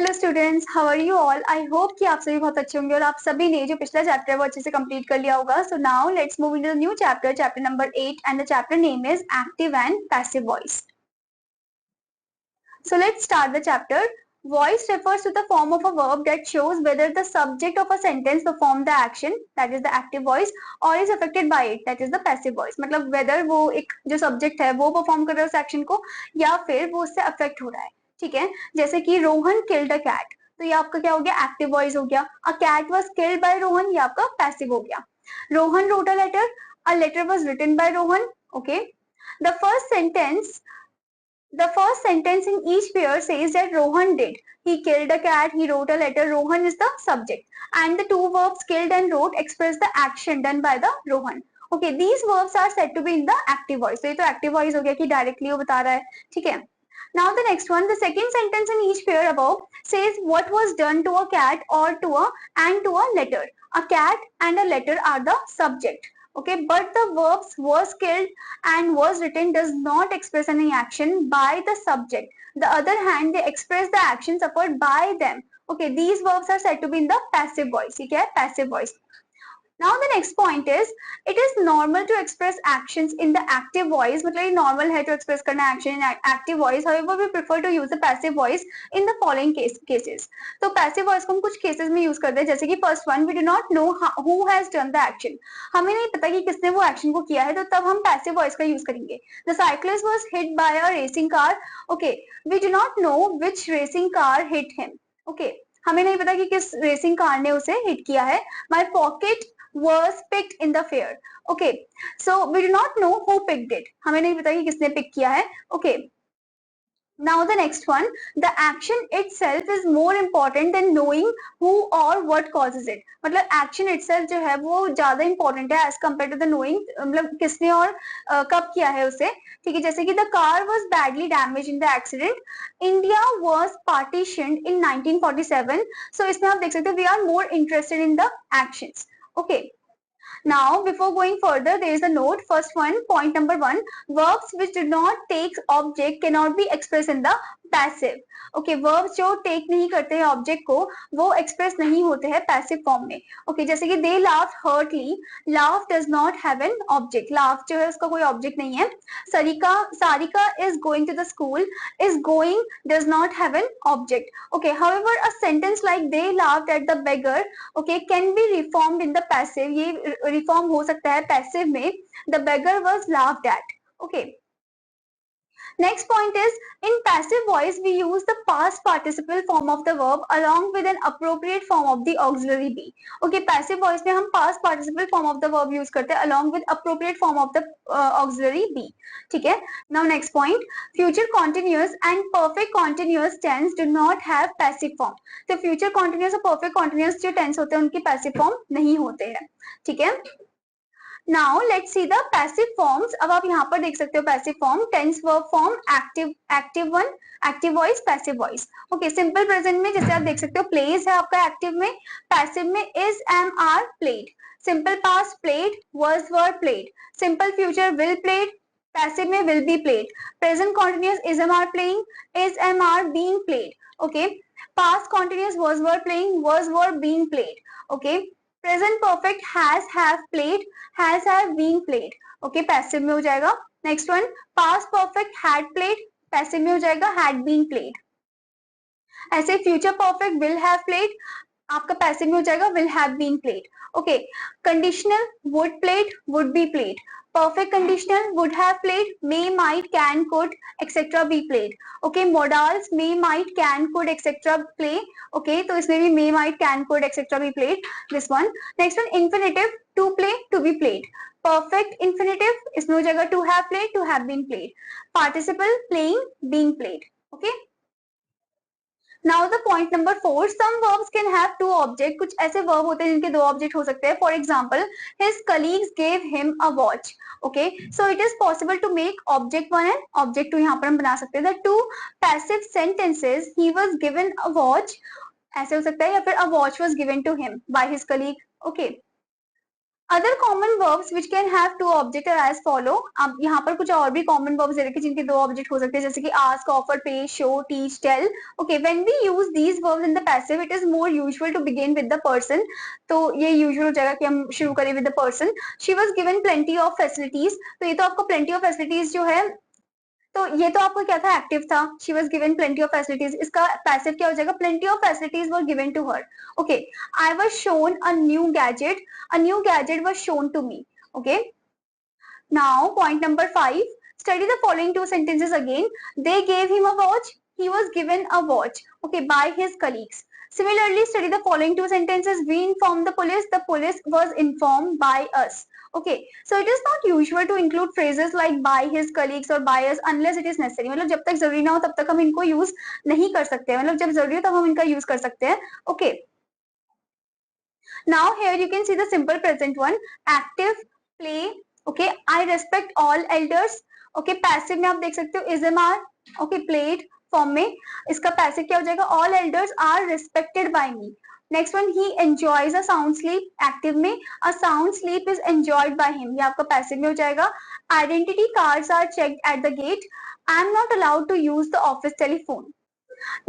Hello students, how are you all? I hope कि आप सभी बहुत अच्छे होंगे और आप सभी ने जो पिछला चैप्टर है वो अच्छे से कंप्लीट कर लिया होगा. So now let's move into the new chapter, chapter number 8, and the chapter name is active and passive voice. So let's start the chapter. Voice refers to the form of a verb that shows whether the subject of a sentence perform the action, that is the active voice, or is affected by it, that is the passive voice. मतलब whether वो एक जो subject है वो perform कर रहा है उस action को या फिर वो उससे affect हो रहा है. ठीक है, जैसे कि रोहन killed a cat, तो ये आपका क्या हो गया? एक्टिव वॉइस हो गया. A cat was killed by Rohan, ये आपका पैसिव हो गया. Rohan wrote a letter, a letter was written by Rohan. Okay, the first sentence in each pair says that Rohan did. He killed a cat, he wrote a letter. Rohan is the subject. And the two verbs killed and wrote express the action done by the Rohan. Okay, these verbs are said to be in the active voice. So ये तो active voice हो गया कि directly वो बता रहा है. ठीक है. Now the next one, the second sentence in each pair above says what was done to a cat or to a letter. A cat and a letter are the subject. Okay, but the verbs was killed and was written does not express any action by the subject. The other hand, they express the action suffered by them. Okay, these verbs are said to be in the passive voice. ठीक है, passive voice. Now the next point is, it is normal to express actions in the active voice. मतलब ये normal है to express करना action in active voice. However, we prefer to use the passive voice in the following cases. तो passive voice को हम कुछ cases में use करते हैं, जैसे कि first one, we do not know who has done the action. हमें नहीं पता कि किसने वो action को किया है, तो तब हम passive voice का use करेंगे. The cyclist was hit by a racing car. Okay, we do not know which racing car hit him. Okay, हमें नहीं पता कि किस रेसिंग कार ने उसे हिट किया है. My pocket was picked in the fair. Okay, so we do not know who picked it. हमें नहीं पता कि किसने पिक किया है. Okay, now the next one, the action itself is more important than knowing who or what causes it. मतलब action itself जो है वो ज्यादा important है as compared to the knowing, मतलब किसने और कब किया है उसे. ठीक है, जैसे कि the car was badly damaged in the accident. India was partitioned in 1947. So इसमें आप देख सकते हो we are more interested in the actions. Okay. Now, before going further, there is a note. First one, point number one, verbs which do not take object cannot be expressed in the passive. Okay, verbs जो take नहीं करते हैं object को, वो express नहीं होते हैं passive form में. Okay, जैसे कि they laughed heartily. Laugh does not have an object. Laugh जो है उसका कोई object नहीं है. Sarika is going to the school. Is going does not have an object. Okay, however, a sentence like they laughed at the beggar, okay, can be reformed in the passive. ये reform हो सकता है passive में. The beggar was laughed at. Okay. Next point is, in passive voice we use the past participle form of the verb along with an appropriate form of the auxiliary be. Okay, passive voice में हम past participle form of the verb use करते हैं along with appropriate form of the auxiliary be. ठीक है. Now next point, future continuous and perfect continuous tense do not have passive form. तो future continuous और perfect continuous जो tense होते हैं उनकी passive form नहीं होते हैं. ठीक है. Now let's see the passive forms. अब आप यहाँ पर देख सकते हो passive form, tense verb form, active one, active voice, passive voice. Okay, simple present में जैसे आप देख सकते हो plays है आपका active में, passive में is, am, are played. Simple past played, was, were played. Simple future will played, passive में will be played. Present continuous is, am, are playing, is, am, are being played. Okay, past continuous was, were playing, was, were being played. Okay, present perfect has have played, has have been played. Okay, passive में हो जाएगा. Next one, past perfect had played, passive में हो जाएगा had been played. ऐसे future perfect will have played, आपका passive में हो जाएगा will have been played. Okay, conditional would played, would be played. Perfect conditional would have played, may, might, can, could, etc. be played. Okay, modals may, might, can, could, etc. play. Okay, तो इसमें भी may, might, can, could, etc. be played. This one. Next one, infinitive to play, to be played. Perfect infinitive इसमें हो जाएगा to have played, to have been played. Participle playing, being played. Okay. Now the point number 4, some verbs can have two objects. कुछ ऐसे verb होते हैं जिनके दो object हो सकते हैं. For example, his colleagues gave him a watch. Okay, so it is possible to make object one and object two यहाँ पर हम बना सकते हैं. The two passive sentences, he was given a watch, ऐसे हो सकता है, या फिर a watch was given to him by his colleague. Okay. Other common verbs which can have two object are as follow. अब यहाँ पर कुछ और भी कॉमन वर्ब्स दे रखे जिनके दो ऑब्जेक्ट हो सकते हैं, जैसे कि ask, offer, pay, show, teach, tell. Okay, when we use these verbs in the passive it is more usual to begin with the person. तो ये यूजुअल हो जाएगा कि हम शुरू करें with the person. She was given plenty of facilities. तो ये तो आपको प्लेंटी ऑफ फैसिलिटीज जो है, तो ये तो आपको क्या था, एक्टिव था. She was given plenty of facilities. इसका पैसिव क्या हो जाएगा, plenty of facilities were given to her. Okay, I was shown a new gadget. A new gadget was shown to me. Okay, now point number 5, study the following two sentences again. They gave him a watch. He was given a watch, okay, by his colleagues. Similarly, study the following two sentences. We informed the police. The police was informed by us. Okay, so it is not usual to include phrases like by his colleagues or by us unless it is necessary. मतलब जब तक जरूरी ना हो तब तक हम इनको यूज नहीं कर सकते. मतलब जब जरूरी हो तब हम इनका यूज कर सकते हैं. Okay, now here you can see the simple present one. Active, play. Okay, I respect all elders. Okay, passive में आप देख सकते हो is am are. Okay, played form में इसका passive क्या हो जाएगा, all elders are respected by me. Next one, he enjoys a sound sleep. Active में a sound sleep is enjoyed by him. ये आपका passive में हो जाएगा. Identity cards are checked at the gate. I am not allowed to use the office telephone.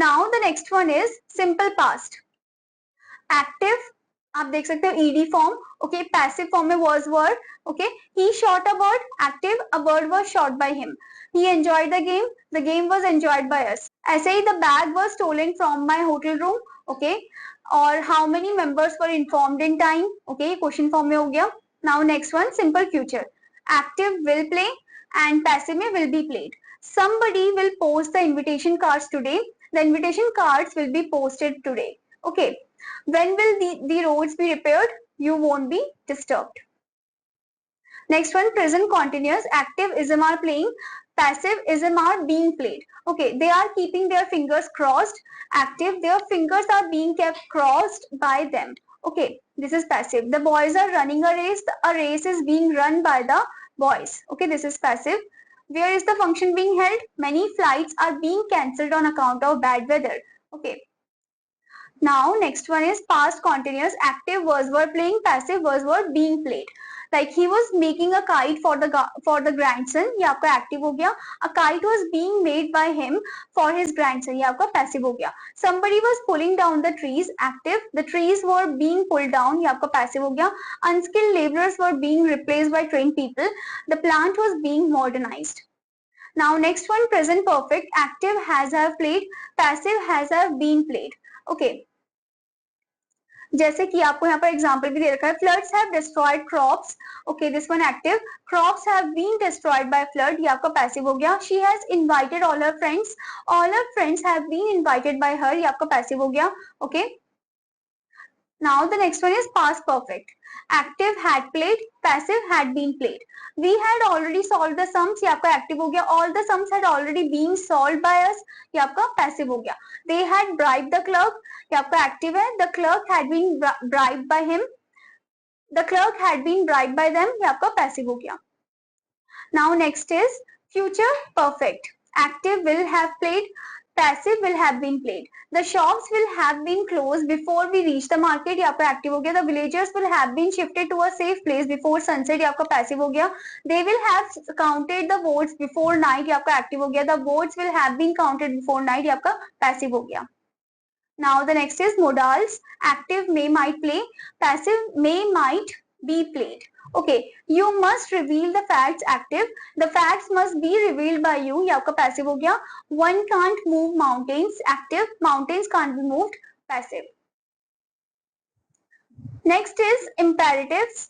Now the next one is simple past. Active आप देख सकते हो ed form. Okay, passive form में was were. Okay, he shot a bird. Active, a bird was shot by him. He enjoyed the game was enjoyed by us. ऐसे ही the bag was stolen from my hotel room. Okay, और how many members were informed in time. Okay, question form में हो गया. Now next one, simple future. Active will play and passive में will be played. Somebody will post the invitation cards today. The invitation cards will be posted today. Okay, when will the roads be repaired? You won't be disturbed. Next one, present continuous. Active ism are playing. Passive ism are being played. Okay, they are keeping their fingers crossed. Active, their fingers are being kept crossed by them. Okay, this is passive. The boys are running a race. A race is being run by the boys. Okay, this is passive. Where is the function being held? Many flights are being cancelled on account of bad weather. Okay, now next one is past continuous. Active was were playing, passive was were being played. Like he was making a kite for the grandson. ये आपका active हो गया. A kite was being made by him for his grandson. ये आपका passive हो गया. Somebody was pulling down the trees. Active. The trees were being pulled down. ये आपका passive हो गया. Unskilled laborers were being replaced by trained people. The plant was being modernized. Now next one, present perfect. Active has have played. Passive has have been played. Okay, जैसे कि आपको यहाँ पर example भी दे रखा है. Floods have destroyed crops. Okay, this one active. Crops have been destroyed by flood. ये आपका पैसिव हो गया. She has invited all her friends. All her friends have been invited by her. ये आपका पैसिव हो गया. Okay, now the next one is past perfect. Active had played, passive had been played. We had already solved the sums. ये आपका active हो गया. All the sums had already been solved by us. ये आपका passive हो गया. They had bribed the clerk. ये आपका active है. The clerk had been bribed by him. The clerk had been bribed by them. ये आपका passive हो गया. Now next is future perfect. Active will have played. Passive will have been played. The shops will have been closed before we reach the market. ये आपका active हो गया. The villagers will have been shifted to a safe place before sunset. ये आपका passive हो गया. They will have counted the votes before night. ये आपका active हो गया. The votes will have been counted before night. ये आपका passive हो गया. Now the next is modals. Active may might play. Passive may might be played. Okay, you must reveal the facts. Active, the facts must be revealed by you. ये आपका passive हो गया. One can't move mountains. Active, mountains can't be moved. Passive. Next is imperatives.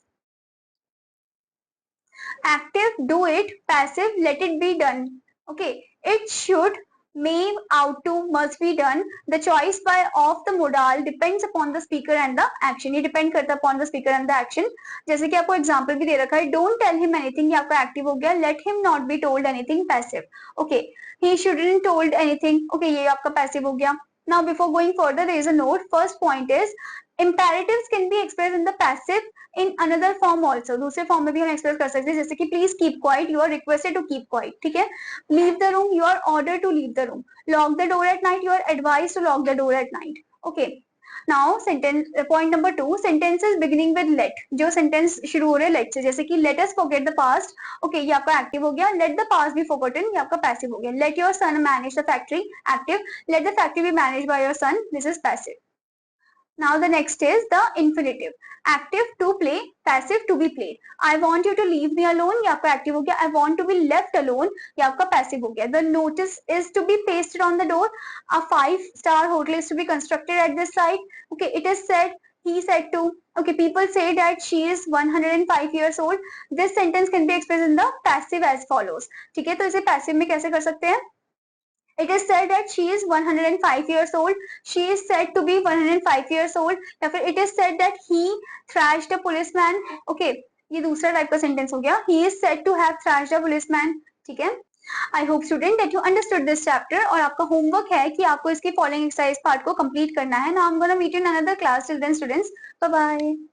Active, do it. Passive, let it be done. Okay, it should, may, ought to, must be done. The choice by of the modal depends upon the speaker and the action. ये depend करता है upon the speaker and the action. जैसे कि आपको example भी दे रखा है. Don't tell him anything. ये आपका active हो गया. Let him not be told anything. Passive. Okay. He shouldn't told anything. Okay, ये आपका passive हो गया. Now before going further, there is a note. First point is imperatives can be expressed in the passive in another form also. दूसरे form में भी हम express कर सकते हैं, जैसे कि please keep quiet. You are requested to keep quiet. ठीक है. Leave the room. You are ordered to leave the room. Lock the door at night. You are advised to lock the door at night. Okay. Now sentence point number 2, sentences beginning with let, जो sentence शुरू हो रहे हैं let से, जैसे कि let us forget the past, okay ये आपका एक्टिव हो गया. Let the past be forgotten, ये आपका पैसिव हो गया. Let your son manage the factory, active. Let the factory be managed by your son, this is passive. Now the next is the infinitive. Active to play, passive to be played. I want you to leave me alone, ये आपका active हो गया. I want to be left alone, ये आपका passive हो गया. The notice is to be pasted on the door. A 5-star hotel is to be constructed at this site. Okay, it is said, he said to. Okay, people say that she is 105 years old. This sentence can be expressed in the passive as follows. ठीक है, तो इसे passive में कैसे कर सकते हैं? It is said that she is 105 years old. She is said to be 105 years old. या फिर it is said that he thrashed a policeman. Okay, ये दूसरा टाइप का सेंटेंस हो गया. He is said to have thrashed a policeman. ठीक है. I hope student that you understood this chapter. और आपका होमवर्क है कि आपको इसकी फॉलोइंग एक्सरसाइज पार्ट को कंप्लीट करना है. Now I'm gonna meet you in another class. Till then students, bye bye.